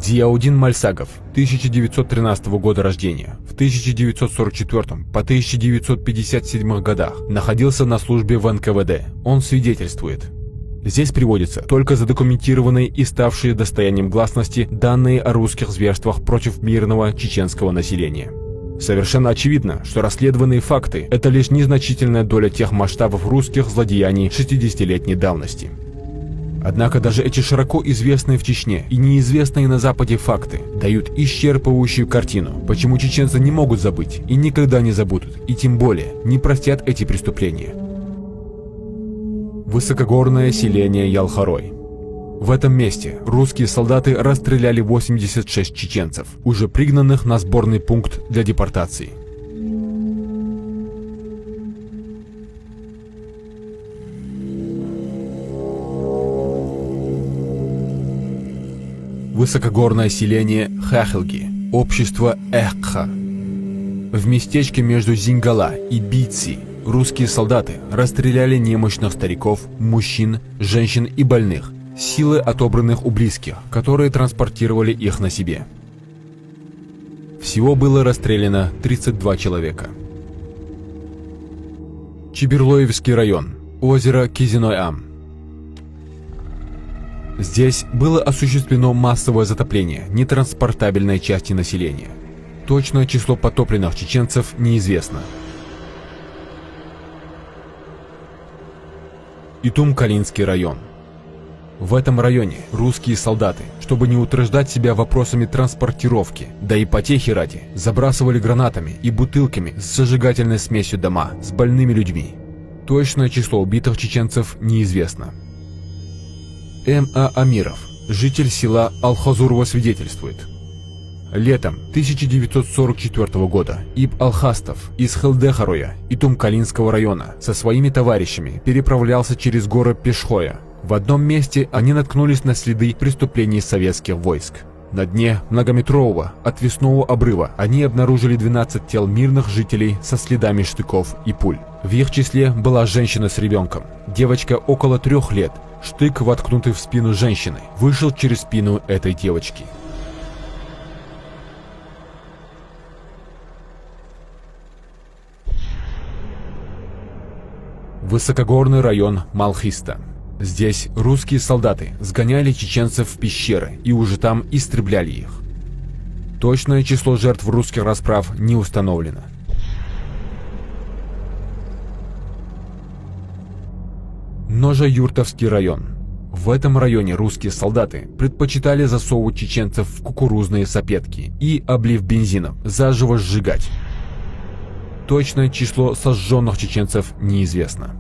Зияудин Мальсагов, 1913 года рождения, в 1944 по 1957 годах находился на службе в НКВД. Он свидетельствует. Здесь приводятся только задокументированные и ставшие достоянием гласности данные о русских зверствах против мирного чеченского населения. Совершенно очевидно, что расследованные факты – это лишь незначительная доля тех масштабов русских злодеяний 60-летней давности. Однако даже эти широко известные в Чечне и неизвестные на Западе факты дают исчерпывающую картину, почему чеченцы не могут забыть и никогда не забудут, и тем более не простят эти преступления. Высокогорное селение Ялхорой. В этом месте русские солдаты расстреляли 86 чеченцев, уже пригнанных на сборный пункт для депортации. Высокогорное селение Хахилги, общество Эхха. В местечке между Зингала и Бийци русские солдаты расстреляли немощных стариков, мужчин, женщин и больных, силы, отобранных у близких, которые транспортировали их на себе. Всего было расстреляно 32 человека. Чеберлоевский район, озеро Кизиной-Ам. Здесь было осуществлено массовое затопление нетранспортабельной части населения. Точное число потопленных чеченцев неизвестно. Итум-Калинский район. В этом районе русские солдаты, чтобы не утруждать себя вопросами транспортировки, да и потехи ради, забрасывали гранатами и бутылками с зажигательной смесью дома с больными людьми. Точное число убитых чеченцев неизвестно. М.А. Амиров, житель села Алхазурово, свидетельствует. Летом 1944 года Иб Алхастов из Хелдехароя Итум-Калинского района со своими товарищами переправлялся через горы Пешхоя. В одном месте они наткнулись на следы преступлений советских войск. На дне многометрового отвесного обрыва они обнаружили 12 тел мирных жителей со следами штыков и пуль. В их числе была женщина с ребенком. Девочка около 3 лет. Штык, воткнутый в спину женщины, вышел через спину этой девочки. Высокогорный район Малхиста. Здесь русские солдаты сгоняли чеченцев в пещеры и уже там истребляли их. Точное число жертв русских расправ не установлено. Ножа-Юртовский район. В этом районе русские солдаты предпочитали засовывать чеченцев в кукурузные сапетки и, облив бензином, заживо сжигать. Точное число сожженных чеченцев неизвестно.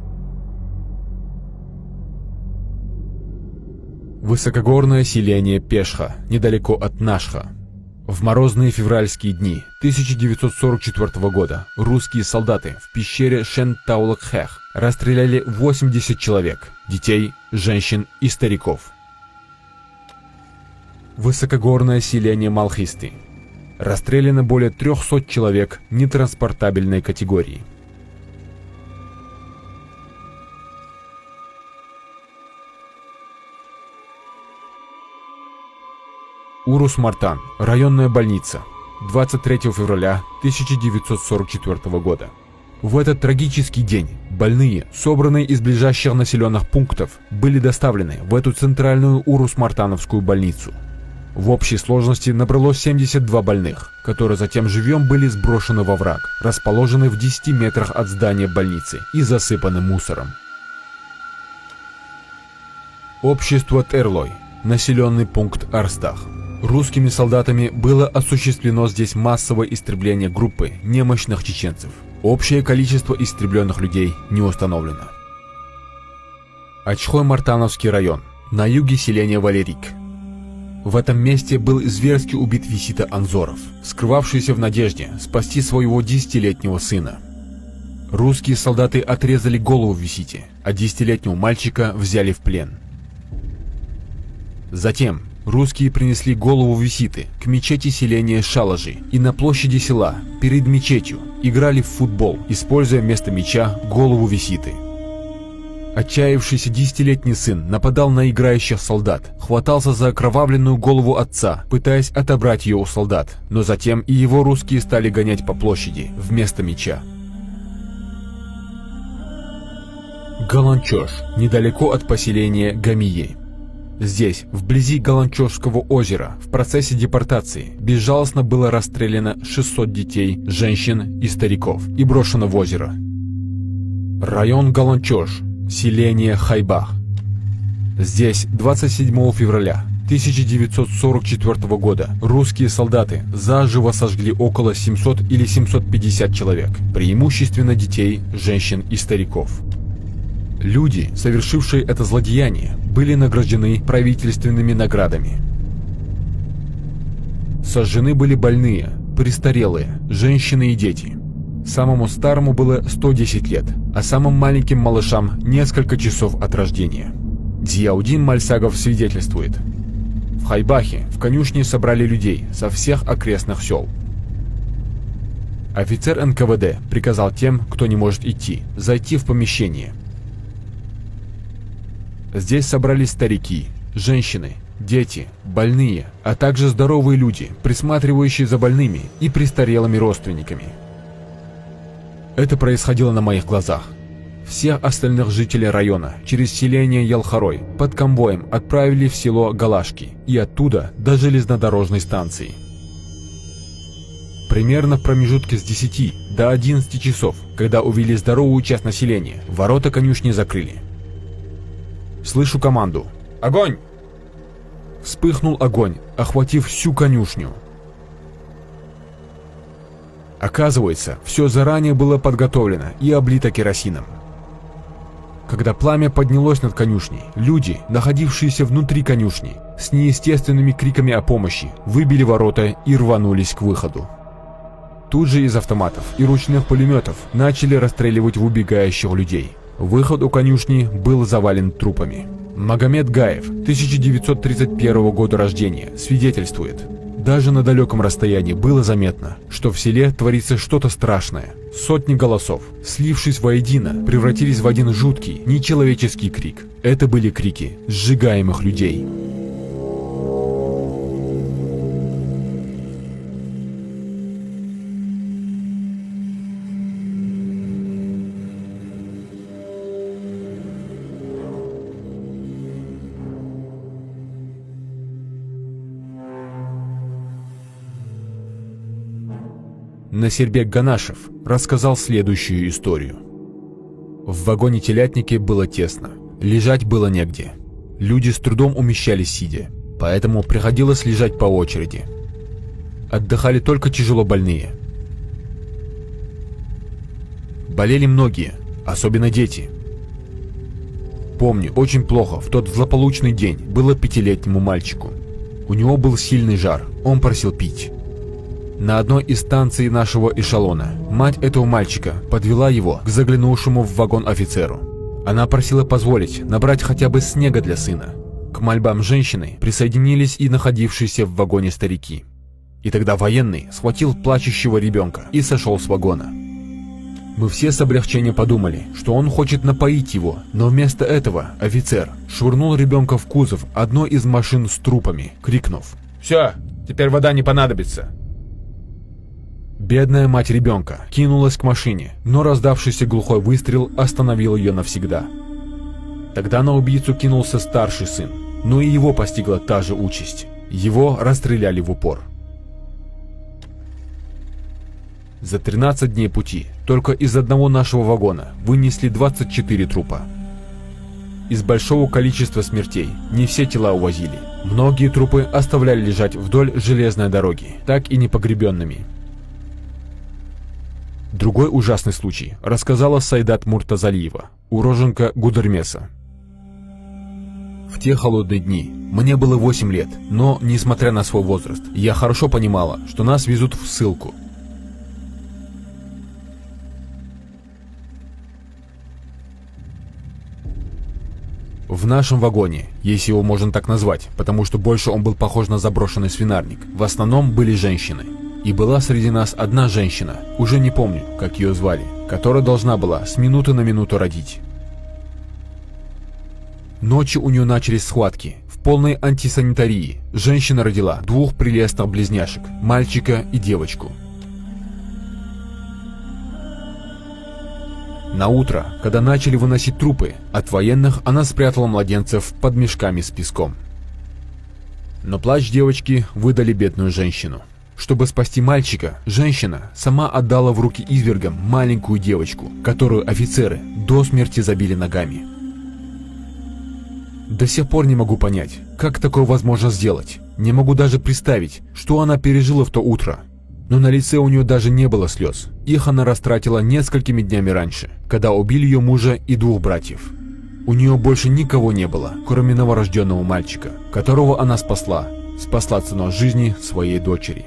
Высокогорное селение Пешха, недалеко от Нашха. В морозные февральские дни 1944 года русские солдаты в пещере Шен-Таулак-Хех расстреляли 80 человек, детей, женщин и стариков. Высокогорное селение Малхисты. Расстреляно более 300 человек нетранспортабельной категории. Урус-Мартан, районная больница, 23 февраля 1944 года. В этот трагический день больные, собранные из ближайших населенных пунктов, были доставлены в эту центральную Урус-Мартановскую больницу. В общей сложности набралось 72 больных, которые затем живьем были сброшены во враг, расположенный в 10 метрах от здания больницы и засыпаны мусором. Общество Терлой, населенный пункт Арстах. Русскими солдатами было осуществлено здесь массовое истребление группы немощных чеченцев. Общее количество истребленных людей не установлено. Ачхой-Мартановский район, на юге селения Валерик. В этом месте был зверски убит Висита Анзоров, скрывавшийся в надежде спасти своего 10-летнего сына. Русские солдаты отрезали голову Висите, а 10-летнего мальчика взяли в плен. Затем русские принесли голову Виситы к мечети селения Шалажи и на площади села, перед мечетью, играли в футбол, используя вместо мяча голову Виситы. Отчаявшийся 10-летний сын нападал на играющих солдат, хватался за окровавленную голову отца, пытаясь отобрать ее у солдат, но затем и его русские стали гонять по площади вместо меча. Галанчош, недалеко от поселения Гамие. Здесь, вблизи Галанчошского озера, в процессе депортации безжалостно было расстреляно 600 детей, женщин и стариков и брошено в озеро. Район Галанчош, селение Хайбах. Здесь 27 февраля 1944 года русские солдаты заживо сожгли около 700 или 750 человек, преимущественно детей, женщин и стариков. Люди, совершившие это злодеяние, были награждены правительственными наградами. Сожжены были больные, престарелые, женщины и дети. Самому старому было 110 лет, а самым маленьким малышам несколько часов от рождения. Зияудин Мальсагов свидетельствует: в Хайбахе в конюшне собрали людей со всех окрестных сел. Офицер НКВД приказал тем, кто не может идти, зайти в помещение. Здесь собрались старики, женщины, дети, больные, а также здоровые люди, присматривающие за больными и престарелыми родственниками. Это происходило на моих глазах. Всех остальных жителей района через селение Ялхарой под конвоем отправили в село Галашки и оттуда до железнодорожной станции. Примерно в промежутке с 10 до 11 часов, когда увели здоровую часть населения, ворота конюшни закрыли. Слышу команду: «Огонь!» Вспыхнул огонь, охватив всю конюшню. Оказывается, все заранее было подготовлено и облито керосином. Когда пламя поднялось над конюшней, люди, находившиеся внутри конюшни, с неестественными криками о помощи, выбили ворота и рванулись к выходу. Тут же из автоматов и ручных пулеметов начали расстреливать убегающих людей. Выход у конюшни был завален трупами. Магомед Гаев, 1931 года рождения, свидетельствует: даже на далеком расстоянии было заметно, что в селе творится что-то страшное. Сотни голосов, слившись воедино, превратились в один жуткий, нечеловеческий крик. Это были крики сжигаемых людей. Насербек Ганашев рассказал следующую историю. В вагоне-телятнике было тесно, лежать было негде. Люди с трудом умещались сидя, поэтому приходилось лежать по очереди. Отдыхали только тяжело больные. Болели многие, особенно дети. Помню очень плохо, в тот злополучный день было 5-летнему мальчику. У него был сильный жар, он просил пить. На одной из станций нашего эшелона мать этого мальчика подвела его к заглянувшему в вагон офицеру. Она просила позволить набрать хотя бы снега для сына. К мольбам женщины присоединились и находившиеся в вагоне старики. И тогда военный схватил плачущего ребенка и сошел с вагона. Мы все с облегчением подумали, что он хочет напоить его, но вместо этого офицер швырнул ребенка в кузов одной из машин с трупами, крикнув: «Все, теперь вода не понадобится». Бедная мать ребенка кинулась к машине, но раздавшийся глухой выстрел остановил ее навсегда. Тогда на убийцу кинулся старший сын, но и его постигла та же участь. Его расстреляли в упор. За 13 дней пути только из одного нашего вагона вынесли 24 трупа. Из большого количества смертей не все тела увозили. Многие трупы оставляли лежать вдоль железной дороги, так и не погребенными. Другой ужасный случай рассказала Сайдат Муртазалиева, уроженка Гудермеса. В те холодные дни мне было 8 лет, но, несмотря на свой возраст, я хорошо понимала, что нас везут в ссылку. В нашем вагоне, если его можно так назвать, потому что больше он был похож на заброшенный свинарник, в основном были женщины. И была среди нас одна женщина, уже не помню, как ее звали, которая должна была с минуты на минуту родить. Ночью у нее начались схватки. В полной антисанитарии женщина родила 2 прелестных близняшек, мальчика и девочку. На утро, когда начали выносить трупы, от военных она спрятала младенцев под мешками с песком. Но плач девочки выдали бедную женщину. Чтобы спасти мальчика, женщина сама отдала в руки извергам маленькую девочку, которую офицеры до смерти забили ногами. До сих пор не могу понять, как такое возможно сделать. Не могу даже представить, что она пережила в то утро. Но на лице у нее даже не было слез. Их она растратила несколькими днями раньше, когда убили ее мужа и 2 братьев. У нее больше никого не было, кроме новорожденного мальчика, которого она спасла ценой жизни своей дочери.